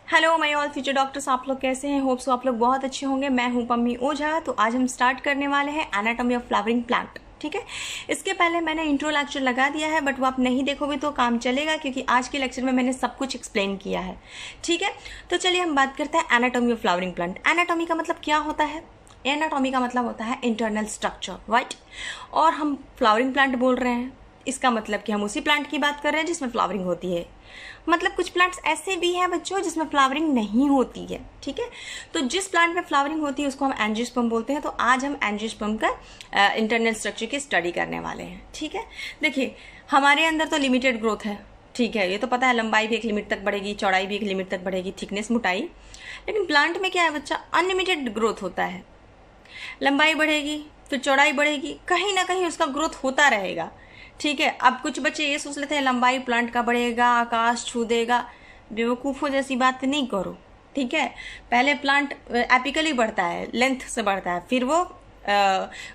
Hello my all future doctors, आप लोग कैसे हैं? होप सो आप लोग बहुत अच्छे होंगे। मैं हूं पम्मी ओझा। तो आज हम स्टार्ट करने वाले हैं एनाटॉमी ऑफ फ्लावरिंग प्लांट। ठीक है, इसके पहले मैंने इंट्रो लेक्चर लगा दिया है, बट वो आप नहीं देखोगे तो काम चलेगा, क्योंकि आज के लेक्चर में मैंने सब कुछ एक्सप्लेन किया है। ठीक है, तो चलिए हम बात करते हैं anatomy of flowering plant. Anatomy का मतलब क्या होता है? एनाटॉमी का मतलब होता है इंटरनल स्ट्रक्चर, राइट। और हम फ्लावरिंग प्लांट बोल रहे हैं, इसका मतलब कि हम उसी प्लांट की बात कर रहे हैं जिसमें फ्लावरिंग होती है। मतलब कुछ प्लांट्स ऐसे भी हैं बच्चों जिसमें फ्लावरिंग नहीं होती है। ठीक है, तो जिस प्लांट में फ्लावरिंग होती है उसको हम एंजियोस्पर्म बोलते हैं। तो आज हम एंजियोस्पर्म का इंटरनल स्ट्रक्चर की स्टडी करने वाले हैं। ठीक है, देखिए हमारे अंदर तो लिमिटेड ग्रोथ है। ठीक है, ये तो पता है, लंबाई भी एक लिमिट तक बढ़ेगी, चौड़ाई भी एक लिमिट तक बढ़ेगी, थिकनेस, मोटाई। लेकिन प्लांट में क्या है बच्चा, अनलिमिटेड ग्रोथ होता है। लंबाई बढ़ेगी, फिर चौड़ाई बढ़ेगी, कहीं ना कहीं उसका ग्रोथ होता रहेगा। ठीक है, अब कुछ बच्चे ये सोच लेते हैं लंबाई प्लांट का बढ़ेगा, आकाश छू देगा। बेवकूफ़ों जैसी बात नहीं करो। ठीक है, पहले प्लांट एपिकली बढ़ता है, लेंथ से बढ़ता है, फिर वो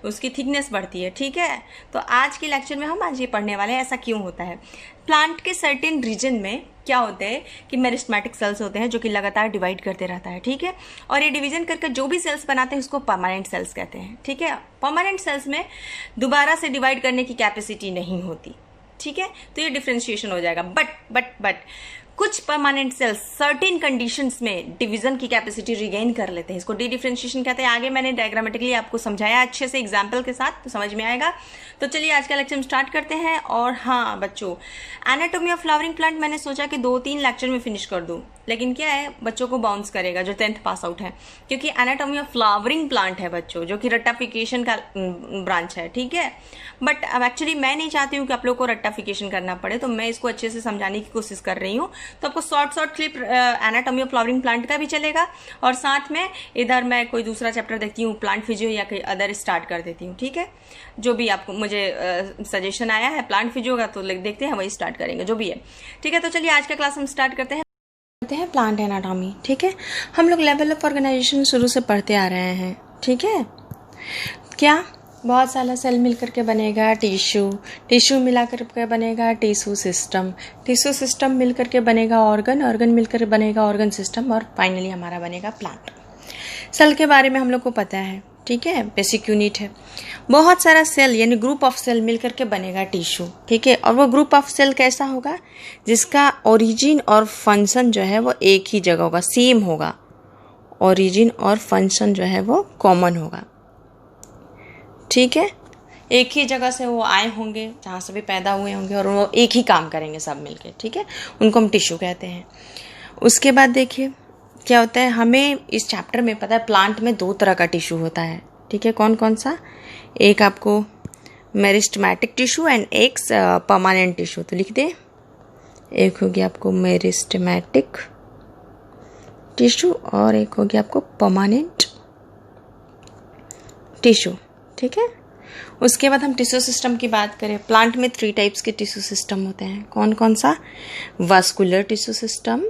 उसकी थिकनेस बढ़ती है। ठीक है, तो आज के लेक्चर में हम आज ये पढ़ने वाले हैं ऐसा क्यों होता है। प्लांट के सर्टेन रीजन में क्या होते हैं कि मेरिस्टेमेटिक सेल्स होते हैं जो कि लगातार डिवाइड करते रहता है। ठीक है, और ये डिवीजन करके जो भी सेल्स बनाते हैं उसको परमानेंट सेल्स कहते हैं। ठीक है, परमानेंट सेल्स में दोबारा से डिवाइड करने की कैपेसिटी नहीं होती। ठीक है, तो ये डिफ्रेंशिएशन हो जाएगा। बट कुछ परमानेंट सेल्स सर्टेन कंडीशंस में डिवीजन की कैपेसिटी रिगेन कर लेते हैं। इसको डी डिफ्रेंशिएशन कहते हैं। आगे मैंने डायग्रामेटिकली आपको समझाया अच्छे से एग्जाम्पल के साथ, तो समझ में आएगा। तो चलिए आज का लेक्चर हम स्टार्ट करते हैं। और हाँ बच्चों, एनाटॉमी ऑफ फ्लावरिंग प्लांट मैंने सोचा कि 2-3 लेक्चर में फिनिश कर दूं, लेकिन क्या है, बच्चों को बाउंस करेगा जो 10th पास आउट है, क्योंकि एनाटॉमी ऑफ फ्लावरिंग प्लांट है बच्चों, जो कि रट्टाफिकेशन का ब्रांच है। ठीक है, बट अब एक्चुअली मैं नहीं चाहती हूँ कि आप लोग को रट्टाफिकेशन करना पड़े, तो मैं इसको अच्छे से समझाने की कोशिश कर रही हूँ। तो आपको short clip anatomy of flowering plant का भी चलेगा, और साथ में इधर मैं कोई दूसरा चैप्टर देखती हूँ, प्लांट फिजियो या कोई अदर स्टार्ट कर देती हूँ। ठीक है, जो भी आपको मुझे सजेशन आया है प्लांट फिजियो का, तो देखते हैं वही स्टार्ट करेंगे जो भी है। ठीक है, तो चलिए आज का क्लास हम स्टार्ट करते हैं प्लांट एनाटॉमी। ठीक है, हम लोग लेवल ऑफ ऑर्गेनाइजेशन शुरू से पढ़ते आ रहे हैं। ठीक है, क्या बहुत सारा सेल मिलकर के बनेगा टिश्यू मिलाकर के बनेगा टिश्यू सिस्टम मिलकर के बनेगा ऑर्गन मिलकर बनेगा ऑर्गन सिस्टम, और फाइनली हमारा बनेगा प्लांट। सेल के बारे में हम लोग को पता है। ठीक है, बेसिक यूनिट है। बहुत सारा सेल यानी ग्रुप ऑफ सेल मिलकर के बनेगा टिश्यू। ठीक है, और वो ग्रुप ऑफ सेल कैसा होगा, जिसका ओरिजिन और फंक्शन जो है वो एक ही जगह होगा, सेम होगा। ओरिजिन और फंक्शन जो है वो कॉमन होगा। ठीक है, एक ही जगह से वो आए होंगे, जहाँ से भी पैदा हुए होंगे, और वो एक ही काम करेंगे सब मिलके। ठीक है, उनको हम टिश्यू कहते हैं। उसके बाद देखिए क्या होता है, हमें इस चैप्टर में पता है प्लांट में 2 तरह का टिश्यू होता है। ठीक है, कौन कौन सा? एक आपको मेरिस्टेमेटिक टिश्यू एंड एक परमानेंट टिश्यू। तो लिख दे, एक हो गया आपको मेरिस्टेमेटिक टिश्यू और एक हो गया आपको परमानेंट टिश्यू। ठीक है, उसके बाद हम टिश्यू सिस्टम की बात करें। प्लांट में 3 टाइप्स के टिश्यू सिस्टम होते हैं। कौन कौन सा? Vascular tissue system,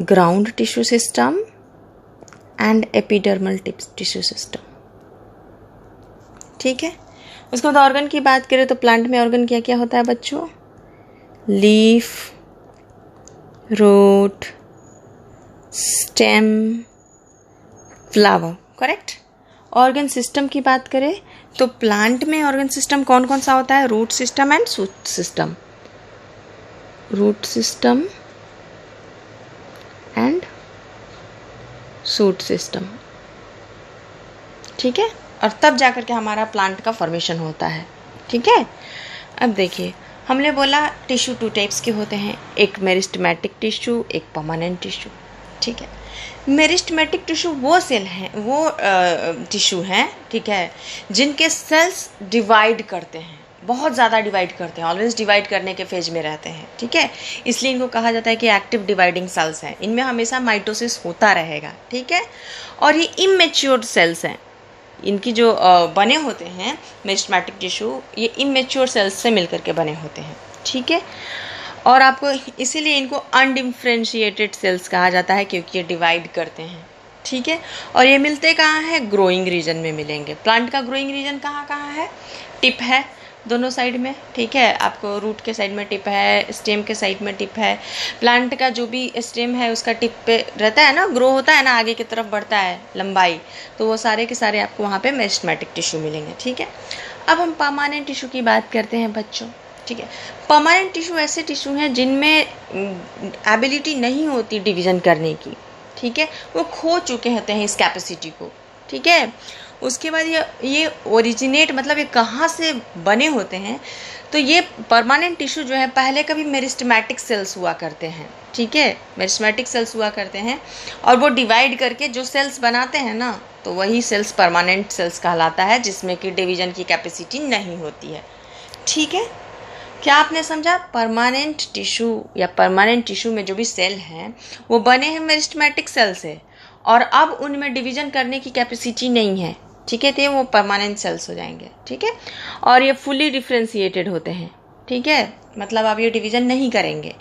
ground tissue system and epidermal tissue system. ठीक है, उसके बाद ऑर्गन की बात करें तो प्लांट में ऑर्गन क्या क्या होता है बच्चों? Leaf, root, stem, flower. Correct. Organ system की बात करें तो प्लांट में ऑर्गन सिस्टम कौन कौन सा होता है? Root system and shoot system. Root system and shoot system. ठीक है, और तब जाकर के हमारा प्लांट का फॉर्मेशन होता है। ठीक है, अब देखिए हमने बोला टिश्यू 2 टाइप्स के होते हैं, एक मेरिस्टेमेटिक टिश्यू, एक परमानेंट टिश्यू। ठीक है, मेरिस्टेमेटिक टिश्यू वो सेल हैं, वो टिश्यू हैं, ठीक है, जिनके सेल्स डिवाइड करते हैं, बहुत ज़्यादा डिवाइड करते हैं, ऑलवेज डिवाइड करने के फेज में रहते हैं। ठीक है, इसलिए इनको कहा जाता है कि एक्टिव डिवाइडिंग सेल्स हैं। इनमें हमेशा माइटोसिस होता रहेगा। ठीक है, और ये इमेच्योर सेल्स हैं। इनकी जो बने होते हैं मेरिस्टेमेटिक टिश्यू, ये इमेच्योर सेल्स से मिलकर के बने होते हैं। ठीक है, और आपको इसीलिए इनको अनडिफ्रेंशिएटेड सेल्स कहा जाता है, क्योंकि ये डिवाइड करते हैं। ठीक है, और ये मिलते कहाँ हैं? ग्रोइंग रीजन में मिलेंगे। प्लांट का ग्रोइंग रीजन कहाँ कहाँ है? टिप है, दोनों साइड में, ठीक है। आपको रूट के साइड में टिप है, स्टेम के साइड में टिप है। प्लांट का जो भी स्टेम है उसका टिप पे रहता है ना, ग्रो होता है ना, आगे की तरफ बढ़ता है लंबाई, तो वो सारे के सारे आपको वहाँ पे मेरिस्टेमेटिक टिश्यू मिलेंगे, ठीक है। अब हम परमानेंट टिश्यू की बात करते हैं बच्चों, ठीक है। परमानेंट टिश्यू ऐसे टिश्यू हैं जिनमें एबिलिटी नहीं होती डिवीज़न करने की, ठीक है, वो खो चुके होते हैं इस कैपेसिटी को, ठीक है। उसके बाद ये ओरिजिनेट मतलब ये कहाँ से बने होते हैं, तो ये परमानेंट टिश्यू जो है पहले कभी मेरिस्टेमेटिक सेल्स हुआ करते हैं, ठीक है, मेरिस्टेमेटिक सेल्स हुआ करते हैं, और वो डिवाइड करके जो सेल्स बनाते हैं ना, तो वही सेल्स परमानेंट सेल्स कहलाता है, जिसमें कि डिवीज़न की कैपेसिटी नहीं होती है, ठीक है। क्या आपने समझा? परमानेंट टिश्यू या परमानेंट टिश्यू में जो भी सेल हैं वो बने हैं मेरिस्टेमेटिक सेल से, और अब उनमें डिवीज़न करने की कैपेसिटी नहीं है, ठीक है, तो वो परमानेंट सेल्स हो जाएंगे, ठीक है। और ये फुली डिफ्रेंशिएटेड होते हैं, ठीक है, मतलब अब ये डिवीज़न नहीं करेंगे।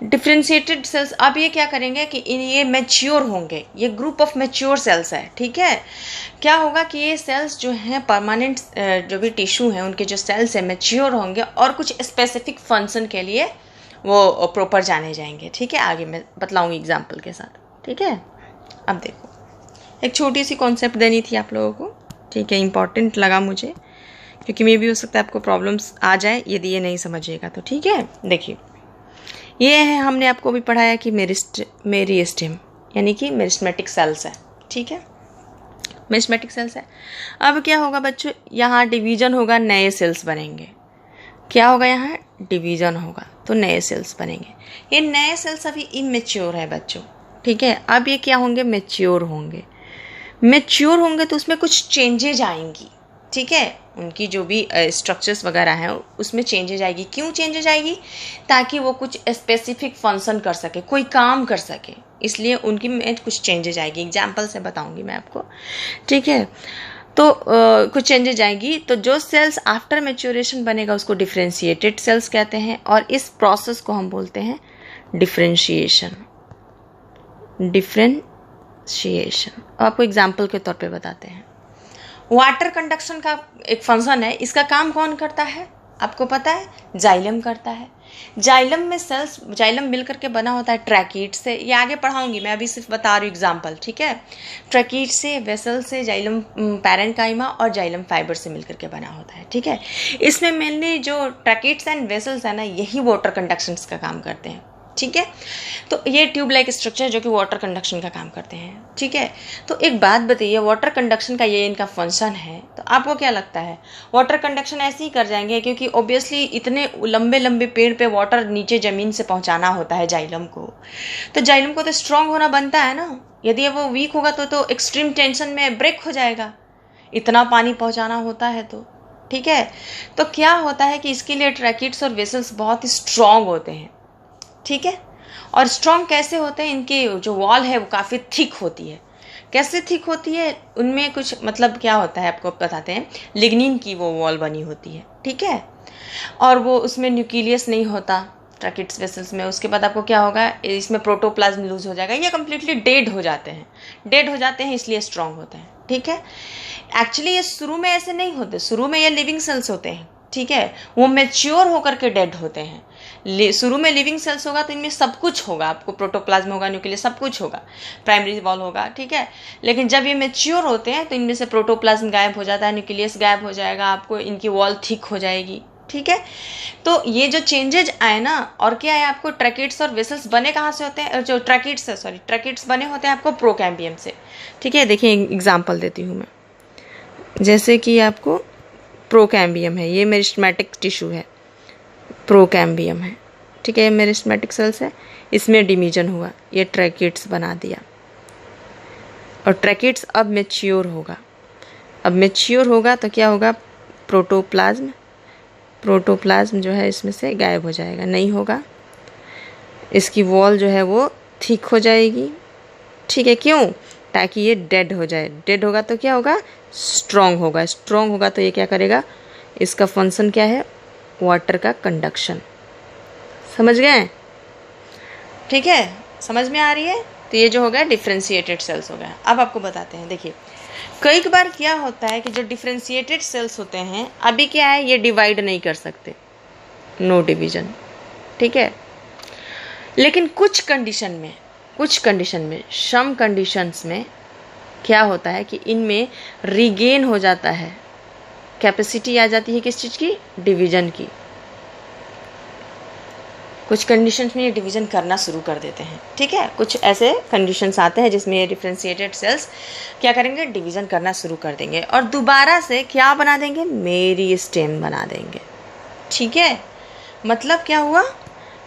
डिफ्रेंशिएटेड सेल्स अब ये क्या करेंगे कि ये मैच्योर होंगे, ये ग्रुप ऑफ मैच्योर सेल्स है, ठीक है। क्या होगा कि ये सेल्स जो हैं परमानेंट जो भी टिश्यू हैं उनके जो सेल्स हैं मैच्योर होंगे और कुछ स्पेसिफिक फंक्शन के लिए वो प्रॉपर जाने जाएंगे, ठीक है। आगे मैं बतलाऊंगी एग्जाम्पल के साथ, ठीक है। अब देखो, एक छोटी सी कॉन्सेप्ट देनी थी आप लोगों को, ठीक है, इम्पॉर्टेंट लगा मुझे, क्योंकि मे भी हो सकता है आपको प्रॉब्लम्स आ जाए यदि ये नहीं समझिएगा तो, ठीक है। देखिए, ये है, हमने आपको भी पढ़ाया कि मेरिस्टेम यानी कि मेरिस्टेमेटिक सेल्स है, ठीक है, मेरिस्टेमेटिक सेल्स है। अब क्या होगा बच्चों, यहाँ डिवीज़न होगा, नए सेल्स बनेंगे। क्या होगा, यहाँ डिवीज़न होगा तो नए सेल्स बनेंगे। ये नए सेल्स अभी इमेच्योर है बच्चों, ठीक है। अब ये क्या होंगे, मैच्योर होंगे। मैच्योर होंगे तो उसमें कुछ चेंजेज आएंगी, ठीक है, उनकी जो भी स्ट्रक्चर्स वगैरह हैं उसमें चेंजेज आएगी। क्यों चेंजेज आएगी? ताकि वो कुछ स्पेसिफिक फंक्शन कर सके, कोई काम कर सके, इसलिए उनकी में कुछ चेंजेज आएगी। एग्जाम्पल से बताऊंगी मैं आपको, ठीक है। तो कुछ चेंजेज आएगी, तो जो सेल्स आफ्टर मैच्योरेशन बनेगा उसको डिफ्रेंशिएटेड सेल्स कहते हैं, और इस प्रोसेस को हम बोलते हैं डिफ्रेंशिएशन। डिफ्रेंशिएशन आपको एग्जाम्पल के तौर पे बताते हैं। वाटर कंडक्शन का एक फंक्शन है, इसका काम कौन करता है आपको पता है? जाइलम करता है। जाइलम में सेल्स, जाइलम मिलकर के बना होता है ट्रैकीट से, ये आगे पढ़ाऊंगी मैं, अभी सिर्फ बता रही हूँ एग्जाम्पल, ठीक है। ट्रैकीट से, वेसल से, जाइलम पैरेन्काइमा और जाइलम फाइबर से मिलकर के बना होता है, ठीक है। इसमें मेनली जो ट्रैकीट्स एंड वेसल्स है ना, यही वाटर कंडक्शन का काम करते हैं, ठीक है। तो ये ट्यूब लाइक स्ट्रक्चर जो कि वाटर कंडक्शन का काम करते हैं, ठीक है। तो एक बात बताइए, वाटर कंडक्शन का ये इनका फंक्शन है, तो आपको क्या लगता है वाटर कंडक्शन ऐसे ही कर जाएंगे? क्योंकि ऑब्वियसली इतने लंबे लंबे पेड़ पे वाटर नीचे ज़मीन से पहुंचाना होता है जाइलम को, तो जाइलम को तो स्ट्रांग होना बनता है ना। यदि वो वीक होगा तो एक्सट्रीम टेंशन में ब्रेक हो जाएगा, इतना पानी पहुँचाना होता है तो, ठीक है। तो क्या होता है कि इसके लिए ट्रैकीट्स और वेसल्स बहुत ही स्ट्रांग होते हैं, ठीक है। और स्ट्रॉन्ग कैसे होते हैं? इनकी जो वॉल है वो काफ़ी थिक होती है। कैसे थिक होती है? उनमें कुछ मतलब क्या होता है आपको बताते हैं, लिग्निन की वो वॉल बनी होती है, ठीक है। और वो उसमें न्यूक्लियस नहीं होता ट्रैकिट्स वेसल्स में। उसके बाद आपको क्या होगा, इसमें प्रोटोप्लाज्म लूज हो जाएगा, ये कम्प्लीटली डेड हो जाते हैं, इसलिए स्ट्रॉन्ग होते हैं, ठीक है। एक्चुअली ये शुरू में ऐसे नहीं होते, शुरू में ये लिविंग सेल्स होते हैं, ठीक है। वो मैच्योर होकर के डेड होते हैं। शुरू में लिविंग सेल्स होगा तो इनमें सब कुछ होगा, आपको प्रोटोप्लाज्म होगा, न्यूक्लियस, सब कुछ होगा, प्राइमरी वॉल होगा, ठीक है। लेकिन जब ये मैच्योर होते हैं तो इनमें से प्रोटोप्लाज्म गायब हो जाता है, न्यूक्लियस गायब हो जाएगा, आपको इनकी वॉल थिक हो जाएगी, ठीक है। तो ये जो चेंजेज आए ना, और क्या है, आपको ट्रैकिट्स और वेसल्स बने कहाँ से होते हैं? जो ट्रैकिट्स बने होते हैं आपको प्रोकैम्बियम से, ठीक है। देखिए एग्जाम्पल देती हूँ मैं, जैसे कि आपको प्रोकैम्बियम है, ये मेरिस्टेमेटिक टिश्यू है, प्रोकैम्बियम है, ठीक है, ये मेरिस्टेमेटिक सेल्स है, इसमें डिवीजन हुआ, ये ट्रैकिट्स बना दिया, और ट्रैकिट्स अब मैच्योर होगा। अब मैच्योर होगा तो क्या होगा, प्रोटोप्लाज्म जो है इसमें से गायब हो जाएगा, नहीं होगा, इसकी वॉल जो है वो थिक हो जाएगी, ठीक है। क्यों? ताकि ये डेड हो जाए। डेड होगा तो क्या होगा, स्ट्रॉन्ग होगा। स्ट्रॉन्ग होगा तो ये क्या करेगा, इसका फंक्शन क्या है, वाटर का कंडक्शन। समझ गए? ठीक है, समझ में आ रही है? तो ये जो हो गया डिफ्रेंशिएटेड सेल्स हो गया। अब आपको बताते हैं, देखिए कई बार क्या होता है कि जो डिफ्रेंशिएटेड सेल्स होते हैं अभी क्या है, ये डिवाइड नहीं कर सकते, नो डिवीजन, ठीक है। लेकिन कुछ कंडीशन में सम कंडीशंस में क्या होता है कि इनमें रीगेन हो जाता है, कैपेसिटी आ जाती है किस चीज़ की, डिवीजन की। कुछ कंडीशंस में ये डिवीजन करना शुरू कर देते हैं, ठीक है। कुछ ऐसे कंडीशंस आते हैं जिसमें ये डिफ्रेंशिएटेड सेल्स क्या करेंगे, डिवीजन करना शुरू कर देंगे और दोबारा से क्या बना देंगे, मेरिस्टेम बना देंगे, ठीक है। मतलब क्या हुआ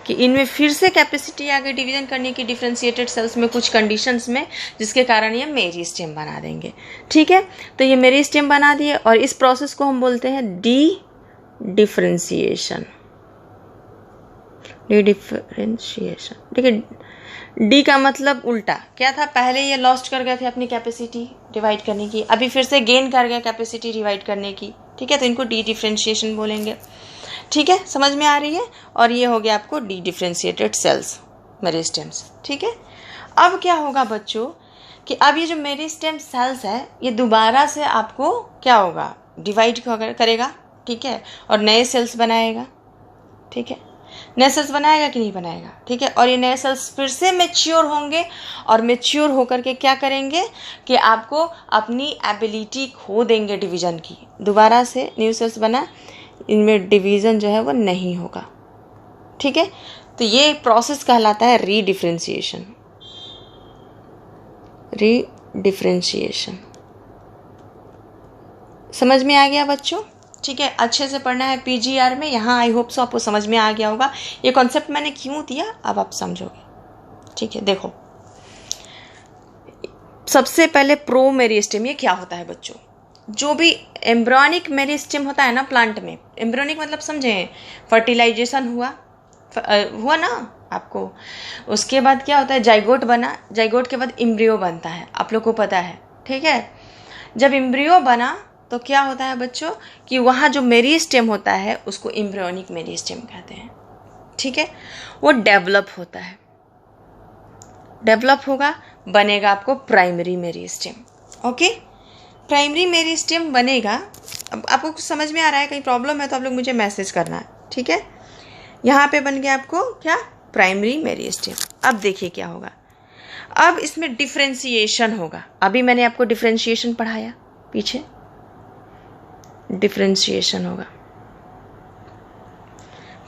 कि इनमें फिर से कैपेसिटी आ गई डिवीजन करने की डिफ्रेंशिएटेड सेल्स में कुछ कंडीशंस में, जिसके कारण ये मेरिस्टेम बना देंगे, ठीक है। तो ये मेरिस्टेम बना दिए और इस प्रोसेस को हम बोलते हैं डिफरेंशिएशन, ठीक है। डी का मतलब उल्टा क्या था, पहले ये लॉस्ट कर गए थे अपनी कैपेसिटी डिवाइड करने की, अभी फिर से गेन कर गया कैपेसिटी डिवाइड करने की, ठीक है। तो इनको डी डिफरेंशिएशन बोलेंगे, ठीक है, समझ में आ रही है। और ये हो गया आपको डी डिफरेंशिएटेड सेल्स, मेरिस्टेम्स, ठीक है। अब क्या होगा बच्चों कि अब ये जो मेरिस्टेम सेल्स है ये दोबारा से आपको क्या होगा, डिवाइड करेगा, ठीक है, और नए सेल्स बनाएगा, ठीक है। नए सेल्स बनाएगा कि नहीं बनाएगा, ठीक है। और ये नए सेल्स फिर से मैच्योर होंगे और मैच्योर होकर के क्या करेंगे कि आपको अपनी एबिलिटी खो देंगे डिवीजन की, दोबारा से न्यू सेल्स बना, इनमें डिवीज़न जो है वो नहीं होगा, ठीक है। तो ये प्रोसेस कहलाता है रीडिफरेंशिएशन, समझ में आ गया बच्चों, ठीक है। अच्छे से पढ़ना है पीजीआर में, यहाँ आई होप सो आपको समझ में आ गया होगा ये कॉन्सेप्ट मैंने क्यों दिया, अब आप समझोगे, ठीक है। देखो सबसे पहले प्रो मेरिस्टेम, ये क्या होता है बच्चों, जो भी एम्ब्रियोनिक मेरिस्टेम होता है ना प्लांट में, एम्ब्रियोनिक मतलब समझें, फर्टिलाइजेशन हुआ ना आपको, उसके बाद क्या होता है, जाइगोट बना, जाइगोट के बाद एम्ब्रियो बनता है, आप लोग को पता है, ठीक है। जब एम्ब्रियो बना तो क्या होता है बच्चों कि वहाँ जो मेरिस्टेम होता है उसको एम्ब्रियोनिक मेरिस्टेम कहते हैं, ठीक है। वो डेवलप होता है, डेवलप होगा, बनेगा आपको primary meristem, okay. Primary meristem बनेगा। अब आपको कुछ समझ में आ रहा है, कहीं प्रॉब्लम है तो आप लोग मुझे मैसेज करना है, ठीक है। यहाँ पे बन गया आपको क्या, प्राइमरी मेरिस्टेम। अब देखिए क्या होगा, अब इसमें डिफरेंशिएशन होगा। अभी मैंने आपको डिफरेंशिएशन पढ़ाया पीछे, डिफरेंशिएशन होगा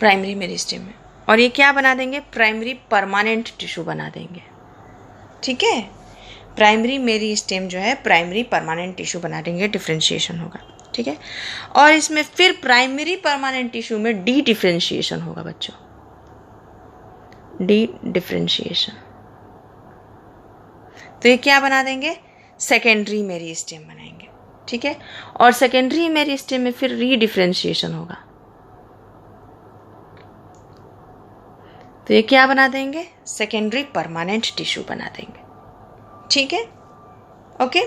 प्राइमरी मेरिस्टेम में, और ये क्या बना देंगे, प्राइमरी परमानेंट टिश्यू बना देंगे, ठीक है। प्राइमरी मेरिस्टेम जो है प्राइमरी परमानेंट टिश्यू बना देंगे, डिफरेंशिएशन होगा, ठीक है। और इसमें फिर प्राइमरी परमानेंट टिश्यू में डी डिफरेंशिएशन होगा बच्चों, डी डिफरेंशिएशन। तो ये क्या बना देंगे, सेकेंडरी मेरिस्टेम बनाएंगे, ठीक है। और सेकेंडरी मेरिस्टेम में फिर रीडिफरेंशिएशन होगा, तो ये क्या बना देंगे, सेकेंडरी परमानेंट टिश्यू बना देंगे, ठीक है, ओके।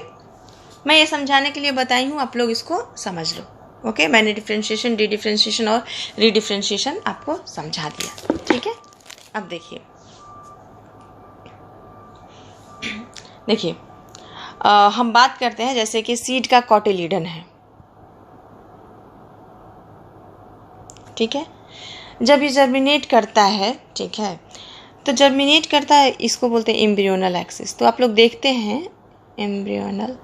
मैं ये समझाने के लिए बताई हूँ, आप लोग इसको समझ लो, ओके। मैंने डिफरेंशिएशन, डी डिफरेंशिएशन और रीडिफरेंशिएशन आपको समझा दिया, ठीक है। अब देखिए हम बात करते हैं जैसे कि सीड का कॉटिलीडन है, ठीक है। जब ये जर्मिनेट करता है, ठीक है, तो जर्मिनेट करता है, इसको बोलते हैं एम्ब्रियोनल एक्सिस। तो आप लोग देखते हैं एम्ब्रियोनल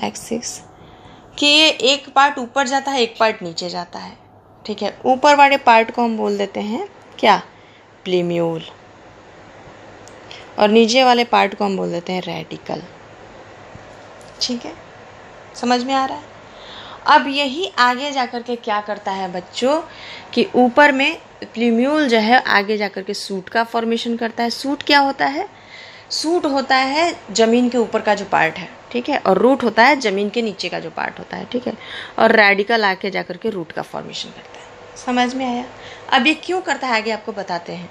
एक्सिस कि ये एक पार्ट ऊपर जाता है, एक पार्ट नीचे जाता है, ठीक है। ऊपर वाले पार्ट को हम बोल देते हैं क्या, प्लीम्यूल, और नीचे वाले पार्ट को हम बोल देते हैं रेडिकल, ठीक है, समझ में आ रहा है। अब यही आगे जाकर के क्या करता है बच्चों कि ऊपर में प्लीम्यूल जो है आगे जाकर के सूट का फॉर्मेशन करता है। सूट क्या होता है, सूट होता है ज़मीन के ऊपर का जो पार्ट है, ठीक है, और रूट होता है ज़मीन के नीचे का जो पार्ट होता है, ठीक है। और रेडिकल आके जाकर के रूट का फॉर्मेशन करता है, समझ में आया। अब ये क्यों करता है आगे आपको बताते हैं।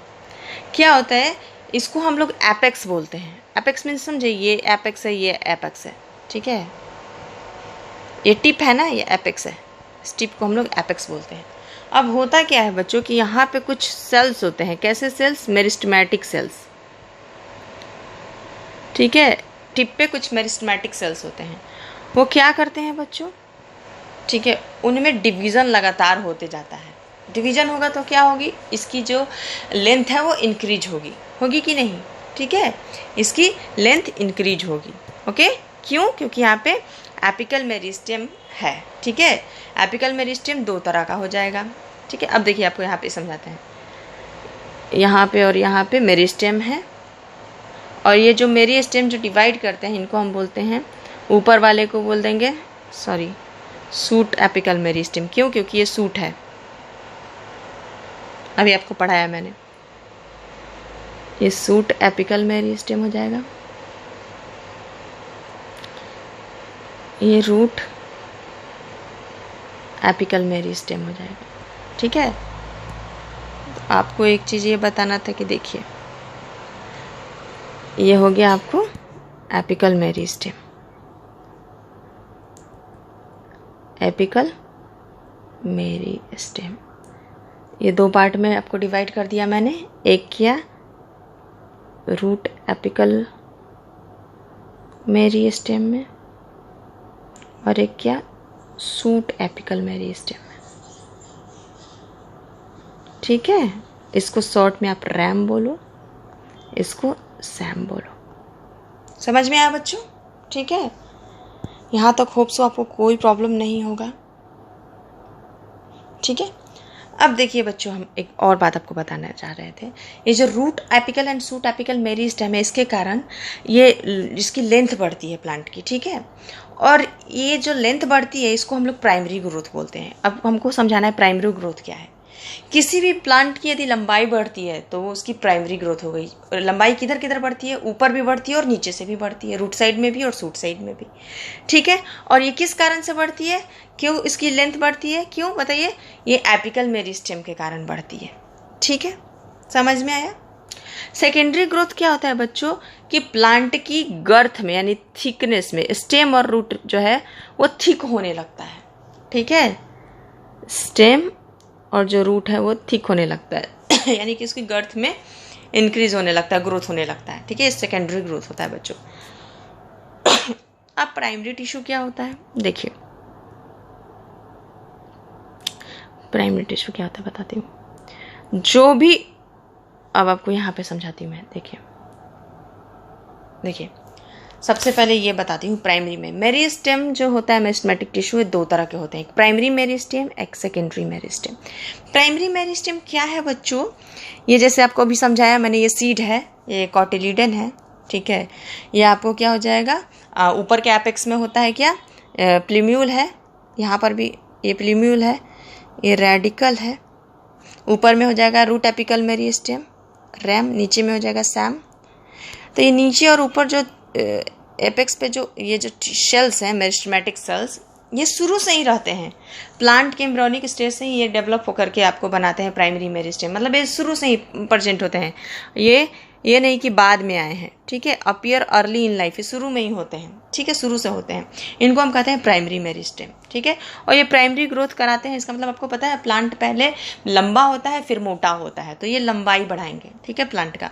क्या होता है, इसको हम लोग एपेक्स बोलते हैं। एपेक्स मीन्स समझे, ये एपेक्स है, ये एपेक्स है, ठीक है। ये टिप है ना, ये एपेक्स है, इस टिप को हम लोग एपेक्स बोलते हैं। अब होता क्या है बच्चों कि यहाँ पे कुछ सेल्स होते हैं, कैसे सेल्स, मेरिस्टेमेटिक सेल्स, ठीक है। टिप पे कुछ मेरिस्टेमेटिक सेल्स होते हैं वो क्या करते हैं बच्चों, ठीक है, उनमें डिवीज़न लगातार होते जाता है। डिवीज़न होगा तो क्या होगी, इसकी जो लेंथ है वो इंक्रीज होगी, होगी कि नहीं, ठीक है, इसकी लेंथ इंक्रीज होगी। ओके, क्यों, क्योंकि यहाँ पे एपिकल मेरिस्टेम है, ठीक है। एपिकल मेरिस्टेम 2 तरह का हो जाएगा, ठीक है। अब देखिए आपको यहाँ पे समझाते हैं, यहाँ पे और यहाँ पे मेरिस्टेम है, और ये जो मेरिस्टेम जो डिवाइड करते हैं इनको हम बोलते हैं, ऊपर वाले को बोल देंगे सूट एपिकल मेरिस्टेम। क्यों, क्योंकि ये सूट है, अभी आपको पढ़ाया मैंने, ये सूट एपिकल मेरिस्टेम हो जाएगा, ये रूट एपिकल मेरिस्टेम हो जाएगा, ठीक है। तो आपको एक चीज़ ये बताना था कि देखिए ये हो गया आपको एपिकल मेरिस्टेम, एपिकल मेरिस्टेम, ये 2 पार्ट में आपको डिवाइड कर दिया मैंने, एक किया रूट एपिकल मेरिस्टेम में और एक क्या सूट एपिकल मेरिस्टेम में, ठीक है। इसको शॉर्ट में आप रैम बोलो, इसको सैम बोलो। समझ में आया बच्चों, ठीक है। यहाँ तक होप सो आपको कोई प्रॉब्लम नहीं होगा, ठीक है। अब देखिए बच्चों, हम एक और बात आपको बताना चाह रहे थे, ये जो root apical and shoot apical meristem है, इसके कारण ये इसकी लेंथ बढ़ती है प्लांट की, ठीक है। और ये जो लेंथ बढ़ती है इसको हम लोग प्राइमरी ग्रोथ बोलते हैं। अब हमको समझाना है प्राइमरी ग्रोथ क्या है। किसी भी प्लांट की यदि लंबाई बढ़ती है तो वो उसकी प्राइमरी ग्रोथ हो गई। लंबाई किधर किधर बढ़ती है, ऊपर भी बढ़ती है और नीचे से भी बढ़ती है, रूट साइड में भी और सूट साइड में भी, ठीक है। और ये किस कारण से बढ़ती है, क्यों इसकी लेंथ बढ़ती है, क्यों बताइए, ये एपिकल मेरिस्टेम के कारण बढ़ती है, ठीक है। समझ में आया। सेकेंडरी ग्रोथ क्या होता है बच्चों, कि प्लांट की गर्थ में यानी थिकनेस में स्टेम और रूट जो है वो थिक होने लगता है, ठीक है। स्टेम और जो रूट है वो थिक होने लगता है यानी कि उसकी गर्थ में इंक्रीज होने लगता है, ग्रोथ होने लगता है, ठीक है। सेकेंडरी ग्रोथ होता है बच्चों। अब प्राइमरी टिश्यू क्या होता है, देखिए प्राइमरी टिश्यू क्या होता है बताती हूँ, जो भी अब आपको यहाँ पे समझाती हूँ मैं। देखिए सबसे पहले ये बताती हूँ, प्राइमरी में मेरिस्टेम जो होता है मेरिस्टेमेटिक टिश्यू, 2 तरह के होते हैं, एक प्राइमरी मेरिस्टेम, एक सेकेंडरी मेरिस्टेम। प्राइमरी मेरिस्टेम क्या है बच्चों, ये जैसे आपको अभी समझाया मैंने, ये सीड है, ये कॉटिलीडन है, ठीक है। ये आपको क्या हो जाएगा, ऊपर के एपेक्स में होता है क्या, प्लीम्यूल है, यहाँ पर भी ये प्लीम्यूल है, ये रेडिकल है, ऊपर में हो जाएगा रूट एपिकल मेरिस्टेम रैम, नीचे में हो जाएगा सैम। तो ये नीचे और ऊपर जो एपेक्स पे जो ये जो शेल्स हैं मेरिस्टेमेटिक सेल्स, ये शुरू से ही रहते हैं, प्लांट के एम्ब्रियोनिक स्टेज से ही ये डेवलप होकर के आपको बनाते हैं प्राइमरी मेरिस्टेम, मतलब ये शुरू से ही प्रेजेंट होते हैं, ये नहीं कि बाद में आए हैं, ठीक है। अपीयर अर्ली इन लाइफ, ये शुरू में ही होते हैं, ठीक है, शुरू से होते हैं, इनको हम कहते हैं प्राइमरी मेरिस्टेम, ठीक है। और ये प्राइमरी ग्रोथ कराते हैं, इसका मतलब आपको पता है प्लांट पहले लंबा होता है फिर मोटा होता है, तो ये लंबाई बढ़ाएंगे, ठीक है, प्लांट का।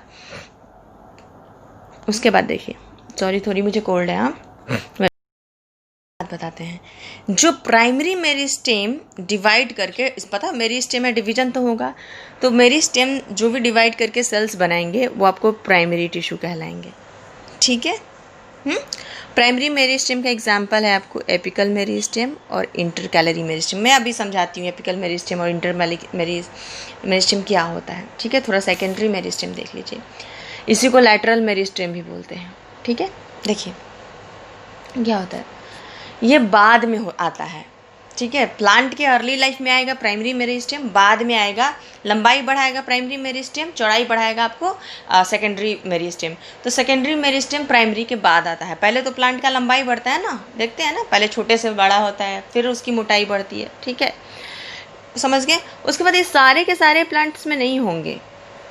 उसके बाद देखिए, सॉरी थोड़ी मुझे कोल्ड है, हाँ बताते हैं, जो प्राइमरी मेरिस्टेम डिवाइड करके, पता मेरिस्टेम में डिवीजन तो होगा, तो मेरिस्टेम जो भी डिवाइड करके सेल्स बनाएंगे वो आपको प्राइमरी टिश्यू कहलाएंगे, ठीक है। प्राइमरी मेरिस्टेम का एग्जांपल है आपको एपिकल मेरिस्टेम और इंटरकैलरी मेरिस्टेम। मैं अभी समझाती हूँ एपिकल मेरिस्टेम और इंटर मेरिस्टेम क्या होता है, ठीक है। थोड़ा सेकेंडरी मेरिस्टेम देख लीजिए, इसी को लैटरल मेरिस्टेम भी बोलते हैं, ठीक है। देखिए क्या होता है, ये बाद में आता है, ठीक है। प्लांट के अर्ली लाइफ में आएगा प्राइमरी मेरिस्टेम, बाद में आएगा, लंबाई बढ़ाएगा प्राइमरी मेरिस्टेम, चौड़ाई बढ़ाएगा आपको सेकेंडरी मेरिस्टेम। तो सेकेंडरी मेरिस्टेम प्राइमरी के बाद आता है। पहले तो प्लांट का लंबाई बढ़ता है ना, देखते हैं ना, पहले छोटे से बड़ा होता है, फिर उसकी मोटाई बढ़ती है, ठीक है, समझ गए। उसके बाद ये सारे के सारे प्लांट्स में नहीं होंगे,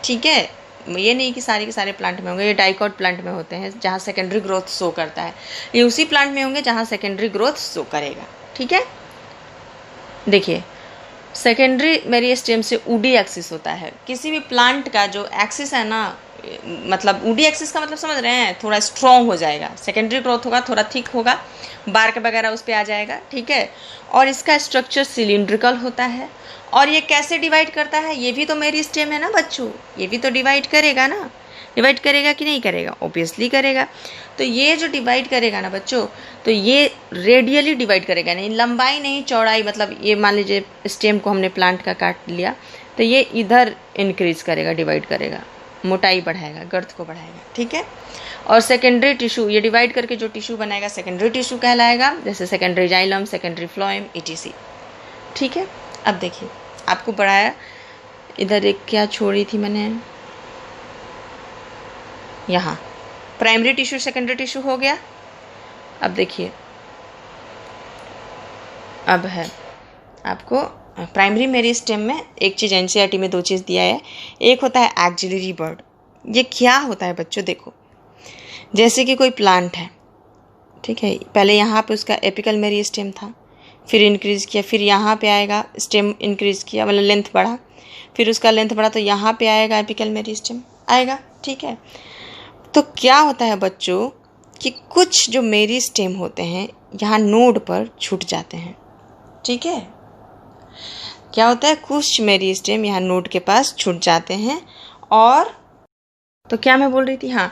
ठीक है, ये नहीं कि सारे के सारे प्लांट में होंगे, ये डाइकॉट प्लांट में होते हैं जहाँ सेकेंडरी ग्रोथ शो करता है, ये उसी प्लांट में होंगे जहाँ सेकेंडरी ग्रोथ शो करेगा, ठीक है। देखिए सेकेंडरी मेरिस्टेम से ऊडी एक्सिस होता है, किसी भी प्लांट का जो एक्सिस है ना, मतलब वुडी एक्सिस का मतलब समझ रहे हैं, थोड़ा स्ट्रॉन्ग हो जाएगा, सेकेंडरी ग्रोथ होगा, थोड़ा थिक होगा, बार्क वगैरह उस पर आ जाएगा, ठीक है। और इसका स्ट्रक्चर सिलिंड्रिकल होता है। और ये कैसे डिवाइड करता है, ये भी तो मेरी स्टेम है ना बच्चों, ये भी तो डिवाइड करेगा ना, डिवाइड करेगा कि नहीं करेगा, ऑब्वियसली करेगा। तो ये जो डिवाइड करेगा ना बच्चों, तो ये रेडियली डिवाइड करेगा, नहीं लंबाई नहीं चौड़ाई, मतलब ये मान लीजिए स्टेम को हमने प्लांट का काट लिया तो ये इधर इंक्रीज करेगा, डिवाइड करेगा, मोटाई बढ़ाएगा, गर्थ को बढ़ाएगा, ठीक है। और सेकेंडरी टिश्यू, ये डिवाइड करके जो टिश्यू बनाएगा सेकेंडरी टिश्यू कहलाएगा, जैसे secondary xylem, secondary phloem, ETC, ठीक है। अब देखिए आपको पढ़ाया, इधर एक क्या छोड़ी थी मैंने, यहाँ प्राइमरी टिश्यू सेकेंडरी टिश्यू हो गया। अब देखिए, अब है आपको प्राइमरी मेरिस्टेम में एक चीज़ NCERT में 2 चीज़ दिया है। एक होता है एक्सिलरी बर्ड। ये क्या होता है बच्चों, देखो जैसे कि कोई प्लांट है, ठीक है, पहले यहाँ पे उसका एपिकल मेरिस्टेम था, फिर इंक्रीज़ किया, फिर यहाँ पे आएगा, स्टेम इंक्रीज़ किया, मतलब लेंथ बढ़ा, फिर उसका लेंथ बढ़ा तो यहाँ पे आएगा एपिकल मेरिस्टेम आएगा, ठीक है। तो क्या होता है बच्चों कि कुछ जो मेरिस्टेम होते हैं यहाँ नोड पर छूट जाते हैं, ठीक है। क्या होता है, कुछ मेरिस्टेम यहाँ नोड के पास छूट जाते हैं। और तो क्या मैं बोल रही थी, हाँ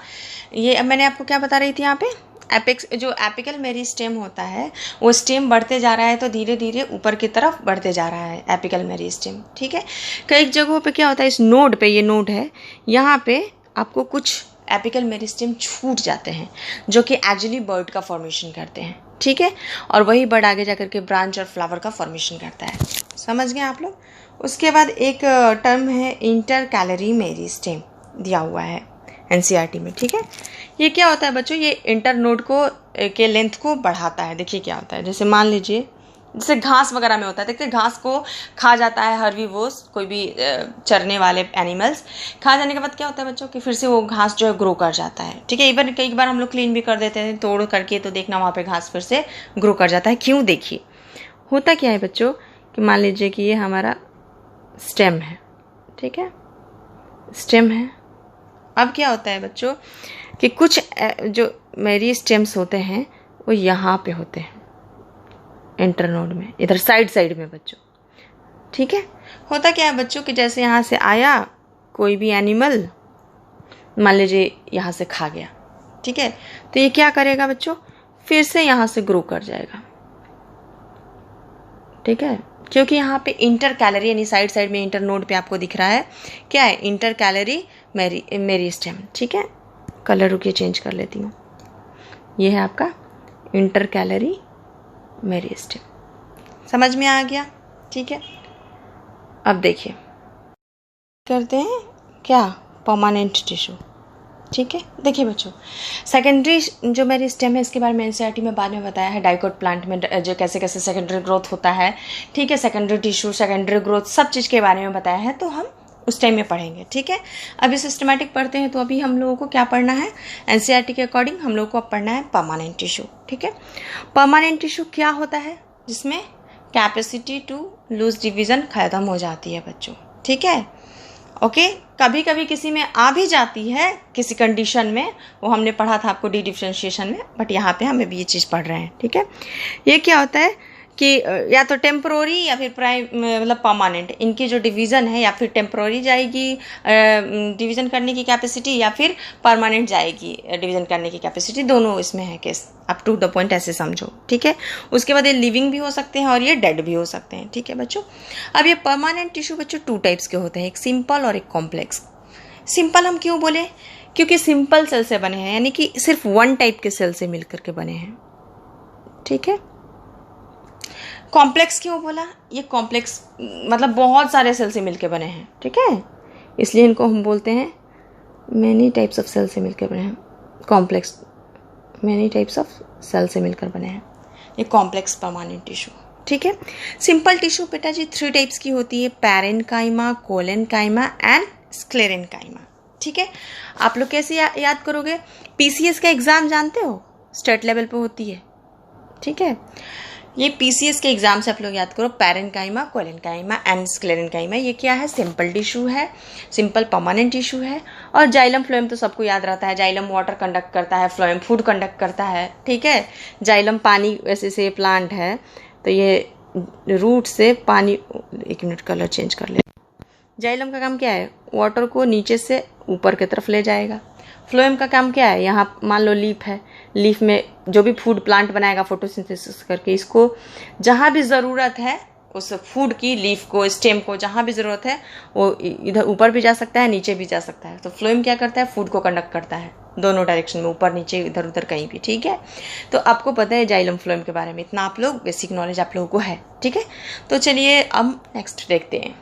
ये अब मैंने आपको क्या बता रही थी, यहाँ पे एपिक्स जो एपिकल मेरिस्टेम होता है वो स्टेम बढ़ते जा रहा है तो धीरे धीरे ऊपर की तरफ बढ़ते जा रहा है एपिकल मेरिस्टेम, ठीक है। कई जगहों पे क्या होता है, इस नोड पे, ये नोड है, यहाँ पे आपको कुछ एपिकल मेरिस्टेम छूट जाते हैं जो कि एक्चुअली बर्ड का फॉर्मेशन करते हैं, ठीक है। और वही बर्ड आगे जाकर के ब्रांच और फ्लावर का फॉर्मेशन करता है, समझ गए आप लोग। उसके बाद एक टर्म है इंटरकैलरी मेरिस्टेम, दिया हुआ है NCERT में, ठीक है। ये क्या होता है बच्चों, ये इंटर नोड को के लेंथ को बढ़ाता है। देखिए क्या होता है, जैसे मान लीजिए जैसे घास वगैरह में होता है, देखते घास को खा जाता है हर्बीवोर्स, कोई भी चरने वाले एनिमल्स, खा जाने के बाद क्या होता है बच्चों कि फिर से वो घास जो है ग्रो कर जाता है, ठीक है। इवन कई बार हम लोग क्लीन भी कर देते हैं तोड़ करके, तो देखना वहाँ पे घास फिर से ग्रो कर जाता है। क्यों, देखिए होता क्या है बच्चों कि मान लीजिए कि ये हमारा स्टेम है, ठीक है, स्टेम है। अब क्या होता है बच्चों कि कुछ जो मेरी स्टेम्स होते हैं वो यहाँ पे होते हैं इंटरनोड में, इधर साइड में बच्चों, ठीक है। होता क्या है बच्चों कि जैसे यहाँ से आया कोई भी एनिमल, मान लीजिए यहाँ से खा गया, ठीक है, तो ये क्या करेगा बच्चों, फिर से यहाँ से ग्रो कर जाएगा, ठीक है। क्योंकि यहाँ पे इंटर कैलरी यानी साइड में इंटर नोड पे आपको दिख रहा है क्या है, इंटर कैलरी मेरिस्टेम, ठीक है। कलर रुकिए चेंज कर लेती हूँ, ये है आपका इंटर कैलरी मेरिस्टेम, समझ में आ गया, ठीक है। अब देखिए करते हैं क्या, परमानेंट टिश्यू, ठीक है। देखिए बच्चों, सेकेंडरी जो मेरी स्टेम है इसके बारे में NCERT में बाद में बताया है, डाइकोट प्लांट में जो कैसे कैसे सेकेंडरी ग्रोथ होता है, ठीक है, सेकेंडरी टिश्यू, सेकेंडरी ग्रोथ, सब चीज़ के बारे में बताया है, तो हम उस टाइम में पढ़ेंगे, ठीक है। अभी सिस्टमेटिक पढ़ते हैं, तो अभी हम लोगों को क्या पढ़ना है, NCERT के अकॉर्डिंग हम लोगों को अब पढ़ना है परमानेंट टिश्यू, ठीक है। परमानेंट टिश्यू क्या होता है, जिसमें कैपेसिटी टू लूज डिवीज़न ख़त्म हो जाती है बच्चों, ठीक है, ओके। कभी कभी किसी में आ भी जाती है किसी कंडीशन में, वो हमने पढ़ा था आपको डी डिफरेंशिएशन में, बट यहाँ पे हम अभी ये चीज़ पढ़ रहे हैं, ठीक है। ये क्या होता है कि या तो टेम्प्रोरी या फिर मतलब परमानेंट, इनकी जो डिवीज़न है या फिर टेम्प्रोरी जाएगी डिवीज़न करने की कैपेसिटी, या फिर परमानेंट जाएगी डिवीज़न करने की कैपेसिटी, दोनों इसमें है case, up to the point ऐसे समझो, ठीक है। उसके बाद ये लिविंग भी हो सकते हैं और ये डेड भी हो सकते हैं, ठीक है बच्चों। अब ये परमानेंट टिश्यू बच्चों 2 टाइप्स के होते हैं, एक सिंपल और एक कॉम्प्लेक्स। सिंपल हम क्यों बोले, क्योंकि सिंपल सेल से बने हैं, यानी कि सिर्फ 1 टाइप के सेल से मिलकर के बने हैं, ठीक है। कॉम्प्लेक्स क्यों बोला, ये कॉम्प्लेक्स मतलब बहुत सारे सेल से मिलकर बने हैं, ठीक है, इसलिए इनको हम बोलते हैं मैनी टाइप्स ऑफ सेल से मिलकर बने हैं, complex, many types of cell से मिलकर बने हैं, ये कॉम्प्लेक्स परमानेंट टिश्यू, ठीक है। सिंपल टिश्यू बेटा जी 3 टाइप्स की होती है, पैरेन्काइमा, कोलेन्काइमा एंड स्क्लेरेन्काइमा, ठीक है। आप लोग कैसे याद करोगे, PCS का एग्ज़ाम जानते हो, स्टेट लेवल पे होती है, ठीक है। ये पीसीएस के एग्जाम से आप लोग याद करो, पैरेन्काइमा, कोलेन्काइमा एंड स्क्लेरेन्काइमा। ये क्या है? सिंपल टिश्यू है, सिंपल परमानेंट टिश्यू है। और जाइलम फ्लोएम तो सबको याद रहता है, जाइलम वाटर कंडक्ट करता है, फ्लोएम फूड कंडक्ट करता है, ठीक है। जाइलम पानी, वैसे से प्लांट है तो ये रूट से पानी, एक मिनट कलर चेंज कर ले। जाइलम का काम क्या है? वाटर को नीचे से ऊपर की तरफ ले जाएगा। फ्लोएम का काम क्या है? यहाँ मान लो लीफ है, लीफ में जो भी फूड प्लांट बनाएगा फोटोसिंथेसिस करके, इसको जहाँ भी ज़रूरत है उस फूड की, लीफ को, स्टेम को, जहाँ भी ज़रूरत है वो इधर ऊपर भी जा सकता है, नीचे भी जा सकता है। तो फ्लोएम क्या करता है? फूड को कंडक्ट करता है दोनों डायरेक्शन में, ऊपर नीचे, इधर उधर कहीं भी, ठीक है। तो आपको पता है जाइलम फ्लोएम के बारे में, इतना आप लोग बेसिक नॉलेज आप लोगों को है, ठीक है। तो चलिए अब नेक्स्ट देखते हैं।